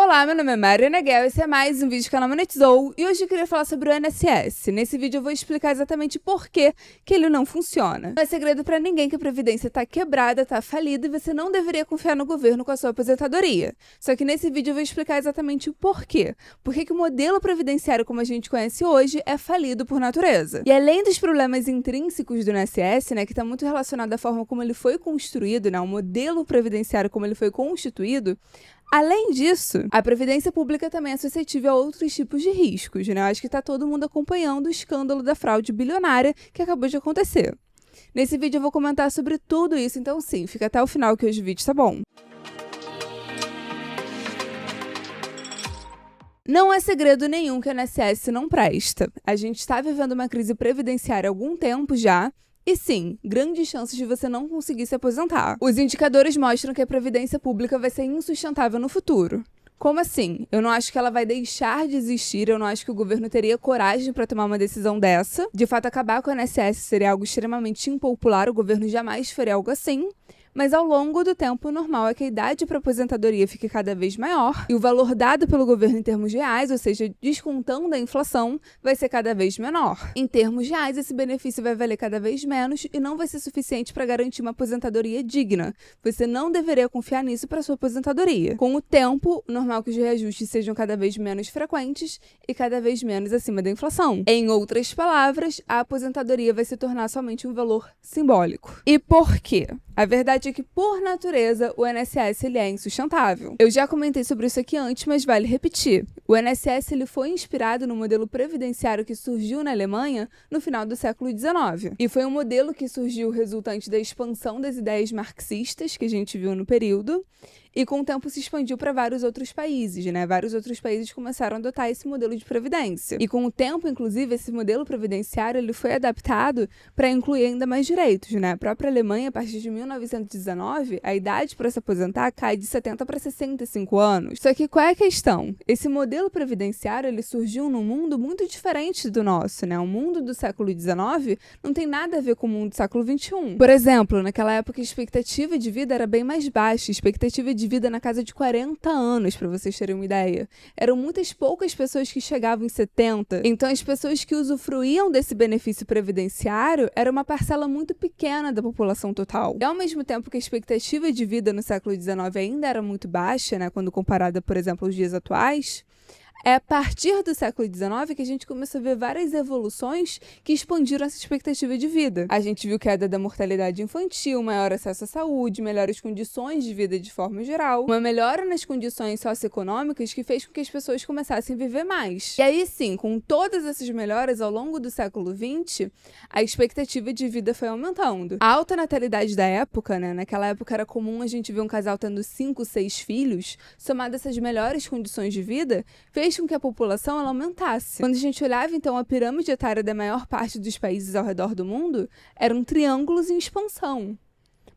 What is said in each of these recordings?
Olá, meu nome é Mariana Guel, esse é mais um vídeo que ela monetizou e hoje eu queria falar sobre o INSS. Nesse vídeo eu vou explicar exatamente por que ele não funciona. Não é segredo pra ninguém que a Previdência tá quebrada, tá falida e você não deveria confiar no governo com a sua aposentadoria. Só que nesse vídeo eu vou explicar exatamente o porquê. Por que o modelo previdenciário como a gente conhece hoje é falido por natureza. E além dos problemas intrínsecos do INSS, né, que tá muito relacionado à forma como ele foi construído, né, o modelo previdenciário como ele foi constituído, além disso, a Previdência Pública também é suscetível a outros tipos de riscos, né? Eu acho que está todo mundo acompanhando o escândalo da fraude bilionária que acabou de acontecer. Nesse vídeo eu vou comentar sobre tudo isso, então sim, fica até o final que hoje o vídeo tá bom. Não é segredo nenhum que o INSS não presta. A gente está vivendo uma crise previdenciária há algum tempo já, e sim, grandes chances de você não conseguir se aposentar. Os indicadores mostram que a Previdência Pública vai ser insustentável no futuro. Como assim? Eu não acho que ela vai deixar de existir, eu não acho que o governo teria coragem para tomar uma decisão dessa. De fato, acabar com o INSS seria algo extremamente impopular, o governo jamais faria algo assim. Mas ao longo do tempo, o normal é que a idade para aposentadoria fique cada vez maior e o valor dado pelo governo em termos reais, ou seja, descontando a inflação, vai ser cada vez menor. Em termos reais, esse benefício vai valer cada vez menos e não vai ser suficiente para garantir uma aposentadoria digna. Você não deveria confiar nisso para sua aposentadoria. Com o tempo, o normal é que os reajustes sejam cada vez menos frequentes e cada vez menos acima da inflação. Em outras palavras, a aposentadoria vai se tornar somente um valor simbólico. E por quê? A verdade é que, por natureza, o INSS ele é insustentável. Eu já comentei sobre isso aqui antes, mas vale repetir. O INSS ele foi inspirado no modelo previdenciário que surgiu na Alemanha no final do século XIX. E foi um modelo que surgiu resultante da expansão das ideias marxistas que a gente viu no período, e com o tempo se expandiu para vários outros países, né? Vários outros países começaram a adotar esse modelo de previdência. E com o tempo, inclusive, esse modelo previdenciário ele foi adaptado para incluir ainda mais direitos, né? A própria Alemanha, a partir de 1919, a idade para se aposentar cai de 70 para 65 anos. Só que qual é a questão? Esse modelo previdenciário ele surgiu num mundo muito diferente do nosso, né? O mundo do século XIX não tem nada a ver com o mundo do século XXI. Por exemplo, naquela época a expectativa de vida era bem mais baixa, a expectativa de vida na casa de 40 anos, para vocês terem uma ideia. Eram muitas poucas pessoas que chegavam em 70. Então, as pessoas que usufruíam desse benefício previdenciário era uma parcela muito pequena da população total. E, ao mesmo tempo que a expectativa de vida no século XIX ainda era muito baixa, né, quando comparada, por exemplo, aos dias atuais, é a partir do século XIX que a gente começou a ver várias evoluções que expandiram essa expectativa de vida. A gente viu queda da mortalidade infantil, maior acesso à saúde, melhores condições de vida de forma geral, uma melhora nas condições socioeconômicas que fez com que as pessoas começassem a viver mais. E aí sim, com todas essas melhoras ao longo do século XX, a expectativa de vida foi aumentando. A alta natalidade da época, né, naquela época era comum a gente ver um casal tendo 5, 6 filhos, somado a essas melhores condições de vida, fez com que a população ela aumentasse. Quando a gente olhava, então, a pirâmide etária da maior parte dos países ao redor do mundo, eram triângulos em expansão.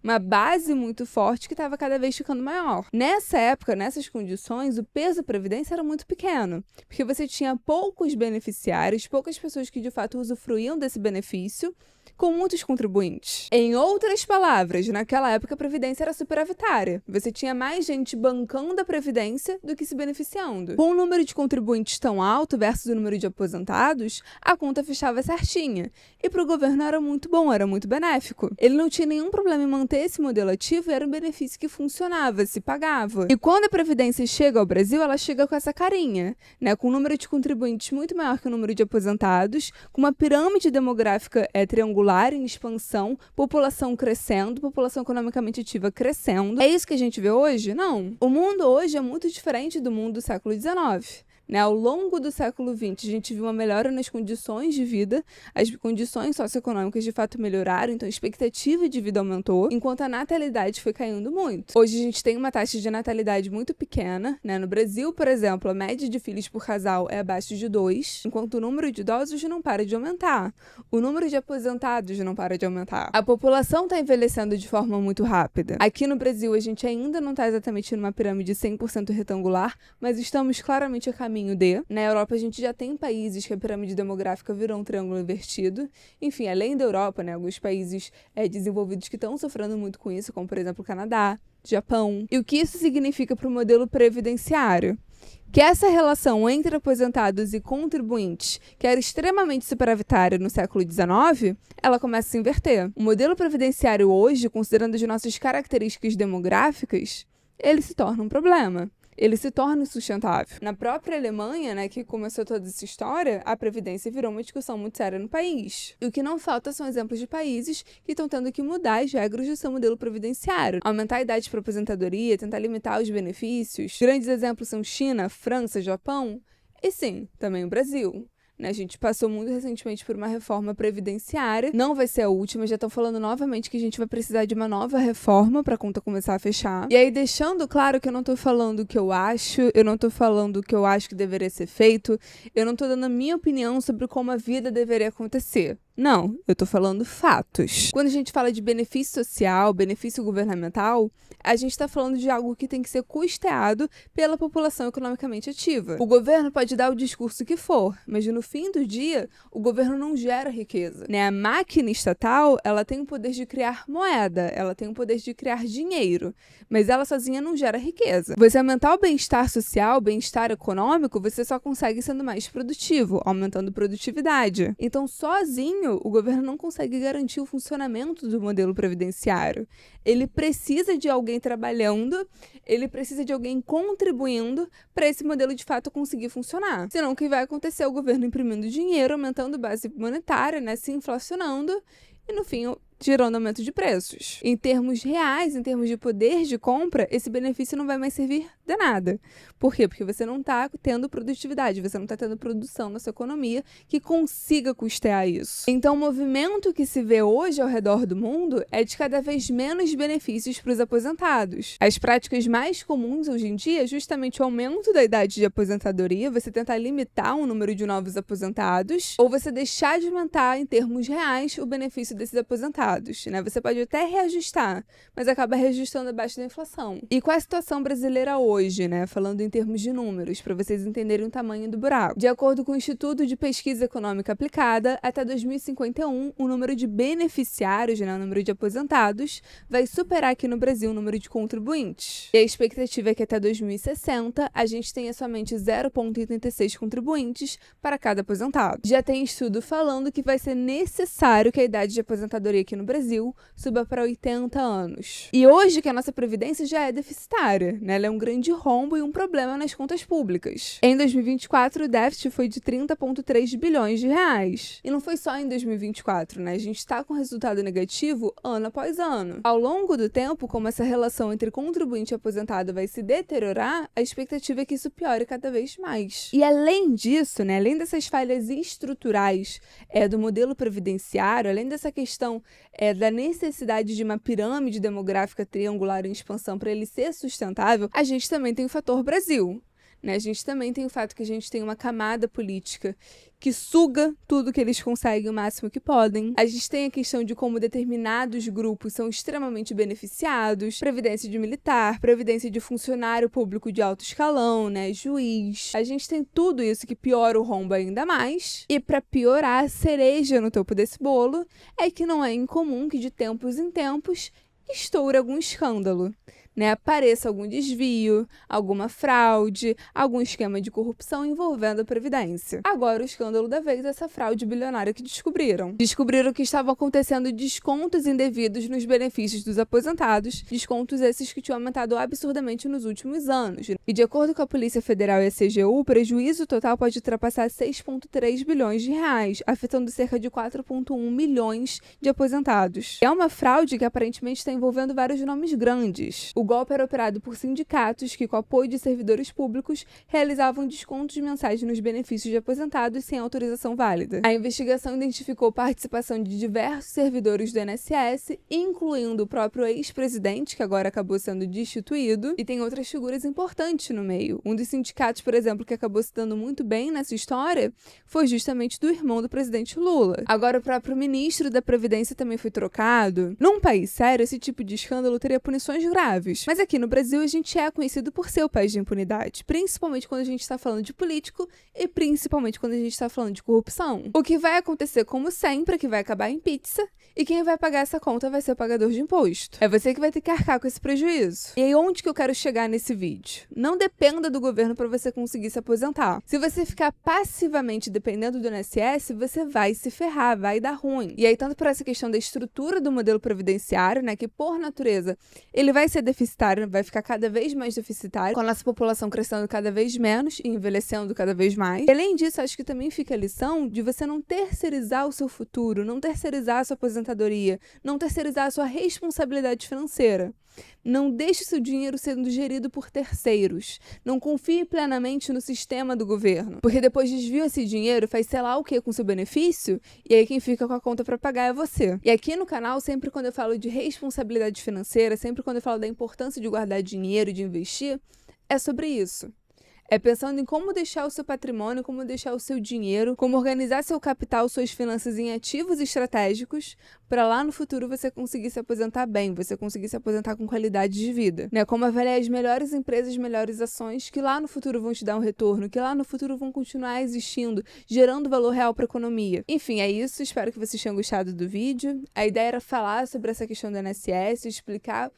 Uma base muito forte que estava cada vez ficando maior. Nessa época, nessas condições, o peso da previdência era muito pequeno, porque você tinha poucos beneficiários, poucas pessoas que de fato usufruíam desse benefício, com muitos contribuintes. Em outras palavras, naquela época a previdência era superavitária. Você tinha mais gente bancando a previdência do que se beneficiando. Com o número de contribuintes tão alto versus o número de aposentados, a conta fechava certinha. E para o governo era muito bom, era muito benéfico. Ele não tinha nenhum problema em manter esse modelo ativo e era um benefício que funcionava, se pagava. E quando a previdência chega ao Brasil, ela chega com essa carinha, né? Com um número de contribuintes muito maior que o número de aposentados, com uma pirâmide demográfica triangular em expansão, população crescendo, população economicamente ativa crescendo. É isso que a gente vê hoje? Não. O mundo hoje é muito diferente do mundo do século XIX. Né? Ao longo do século XX, a gente viu uma melhora nas condições de vida, as condições socioeconômicas de fato melhoraram, então a expectativa de vida aumentou, enquanto a natalidade foi caindo muito. Hoje a gente tem uma taxa de natalidade muito pequena, né? No Brasil, por exemplo, a média de filhos por casal é abaixo de 2, enquanto o número de idosos não para de aumentar. O número de aposentados não para de aumentar. A população está envelhecendo de forma muito rápida. Aqui no Brasil, a gente ainda não está exatamente numa pirâmide 100% retangular, mas estamos claramente a caminho D. Na Europa, a gente já tem países que a pirâmide demográfica virou um triângulo invertido. Enfim, além da Europa, né, alguns países desenvolvidos que estão sofrendo muito com isso, como, por exemplo, o Canadá, Japão. E o que isso significa para o modelo previdenciário? que essa relação entre aposentados e contribuintes, que era extremamente superavitária no século XIX, ela começa a se inverter. O modelo previdenciário hoje, considerando as nossas características demográficas, ele se torna um problema. Ele se torna insustentável. Na própria Alemanha, né, que começou toda essa história, a previdência virou uma discussão muito séria no país. E o que não falta são exemplos de países que estão tendo que mudar as regras do seu modelo previdenciário, aumentar a idade para aposentadoria, tentar limitar os benefícios. Grandes exemplos são China, França, Japão e, sim, também o Brasil. A gente passou muito recentemente por uma reforma previdenciária. Não vai ser a última, já estão falando novamente que a gente vai precisar de uma nova reforma para a conta começar a fechar. E aí, deixando claro que eu não tô falando o que eu acho, eu não tô falando o que eu acho que deveria ser feito, eu não tô dando a minha opinião sobre como a vida deveria acontecer. Não, eu tô falando fatos. Quando a gente fala de benefício social, benefício governamental, a gente tá falando de algo que tem que ser custeado pela população economicamente ativa. O governo pode dar o discurso que for, mas no fim do dia, o governo não gera riqueza, né? A máquina estatal, ela tem o poder de criar moeda, ela tem o poder de criar dinheiro, mas ela sozinha não gera riqueza. Você aumentar o bem-estar social, o bem-estar econômico, você só consegue sendo mais produtivo, aumentando produtividade. Então, sozinho, o governo não consegue garantir o funcionamento do modelo previdenciário. Ele precisa de alguém trabalhando, ele precisa de alguém contribuindo para esse modelo de fato conseguir funcionar. Senão o que vai acontecer é o governo imprimindo dinheiro, aumentando a base monetária, né, se inflacionando e no fim gerando aumento de preços. Em termos reais, em termos de poder de compra, esse benefício não vai mais servir de nada. Por quê? Porque você não está tendo produtividade, você não está tendo produção na sua economia que consiga custear isso. Então, o movimento que se vê hoje ao redor do mundo é de cada vez menos benefícios para os aposentados. As práticas mais comuns hoje em dia é justamente o aumento da idade de aposentadoria, você tentar limitar o número de novos aposentados, ou você deixar de aumentar em termos reais o benefício desses aposentados. Né? Você pode até reajustar, mas acaba reajustando abaixo da inflação. E qual é a situação brasileira hoje, né? Falando em termos de números, para vocês entenderem o tamanho do buraco. De acordo com o Instituto de Pesquisa Econômica Aplicada, até 2051, o número de beneficiários, né, o número de aposentados, vai superar aqui no Brasil o número de contribuintes. E a expectativa é que até 2060 a gente tenha somente 0,86 contribuintes para cada aposentado. Já tem estudo falando que vai ser necessário que a idade de aposentadoria aqui no Brasil suba para 80 anos. E hoje que a nossa previdência já é deficitária, né? Ela é um grande rombo e um problema nas contas públicas. Em 2024, o déficit foi de 30,3 bilhões de reais. E não foi só em 2024, né? A gente está com resultado negativo ano após ano. Ao longo do tempo, como essa relação entre contribuinte e aposentado vai se deteriorar, a expectativa é que isso piore cada vez mais. E além disso, né? Além dessas falhas estruturais do modelo previdenciário, além dessa questão da necessidade de uma pirâmide demográfica triangular em expansão para ele ser sustentável, a gente também tem o fator Brasil. Né? A gente também tem o fato que a gente tem uma camada política que suga tudo que eles conseguem o máximo que podem. A gente tem a questão de como determinados grupos são extremamente beneficiados, previdência de militar, previdência de funcionário público de alto escalão, né, juiz. A gente tem tudo isso que piora o rombo ainda mais. E para piorar, a cereja no topo desse bolo é que não é incomum que de tempos em tempos estoure algum escândalo. Né, apareça algum desvio, alguma fraude, algum esquema de corrupção envolvendo a Previdência. Agora, o escândalo da vez é essa fraude bilionária que descobriram. Descobriram que estavam acontecendo descontos indevidos nos benefícios dos aposentados, descontos esses que tinham aumentado absurdamente nos últimos anos. E de acordo com a Polícia Federal e a CGU, o prejuízo total pode ultrapassar 6,3 bilhões de reais, afetando cerca de 4,1 milhões de aposentados. É uma fraude que aparentemente está envolvendo vários nomes grandes. O golpe era operado por sindicatos que, com apoio de servidores públicos, realizavam descontos mensais nos benefícios de aposentados sem autorização válida. A investigação identificou participação de diversos servidores do INSS, incluindo o próprio ex-presidente, que agora acabou sendo destituído, e tem outras figuras importantes no meio. Um dos sindicatos, por exemplo, que acabou se dando muito bem nessa história, foi justamente do irmão do presidente Lula. Agora, o próprio ministro da Previdência também foi trocado. Num país sério, esse tipo de escândalo teria punições graves. motivos. Mas aqui no Brasil a gente é conhecido por ser o país de impunidade, principalmente quando a gente está falando de político e principalmente quando a gente está falando de corrupção. O que vai acontecer, como sempre, é que vai acabar em pizza e quem vai pagar essa conta vai ser o pagador de imposto. É você que vai ter que arcar com esse prejuízo. E aí, onde que eu quero chegar nesse vídeo? Não dependa do governo para você conseguir se aposentar. Se você ficar passivamente dependendo do INSS, você vai se ferrar, vai dar ruim. E aí, tanto por essa questão da estrutura do modelo previdenciário, né, que por natureza ele vai ser deficitário, vai ficar cada vez mais deficitário, com a nossa população crescendo cada vez menos e envelhecendo cada vez mais. E, além disso, acho que também fica a lição de você não terceirizar o seu futuro, não terceirizar a sua aposentadoria, não terceirizar a sua responsabilidade financeira. Não deixe seu dinheiro sendo gerido por terceiros. Não confie plenamente no sistema do governo, porque depois desvia esse dinheiro, faz sei lá o que com seu benefício, e aí quem fica com a conta para pagar é você. E aqui no canal, sempre quando eu falo de responsabilidade financeira, sempre quando eu falo da importância de guardar dinheiro e de investir, é sobre isso. É pensando em como deixar o seu patrimônio, como deixar o seu dinheiro, como organizar seu capital, suas finanças em ativos estratégicos, para lá no futuro você conseguir se aposentar bem, você conseguir se aposentar com qualidade de vida. Né? Como avaliar as melhores empresas, melhores ações, que lá no futuro vão te dar um retorno, que lá no futuro vão continuar existindo, gerando valor real para a economia. Enfim, é isso. Espero que vocês tenham gostado do vídeo. A ideia era falar sobre essa questão do INSS, explicar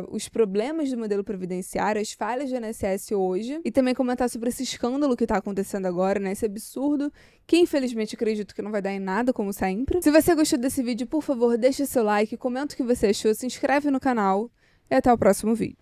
os problemas do modelo previdenciário, as falhas do INSS hoje, e também comentar sobre esse escândalo que tá acontecendo agora, né? Esse absurdo, que infelizmente acredito que não vai dar em nada, como sempre. Se você gostou desse vídeo, por favor, deixa seu like, comenta o que você achou, se inscreve no canal e até o próximo vídeo.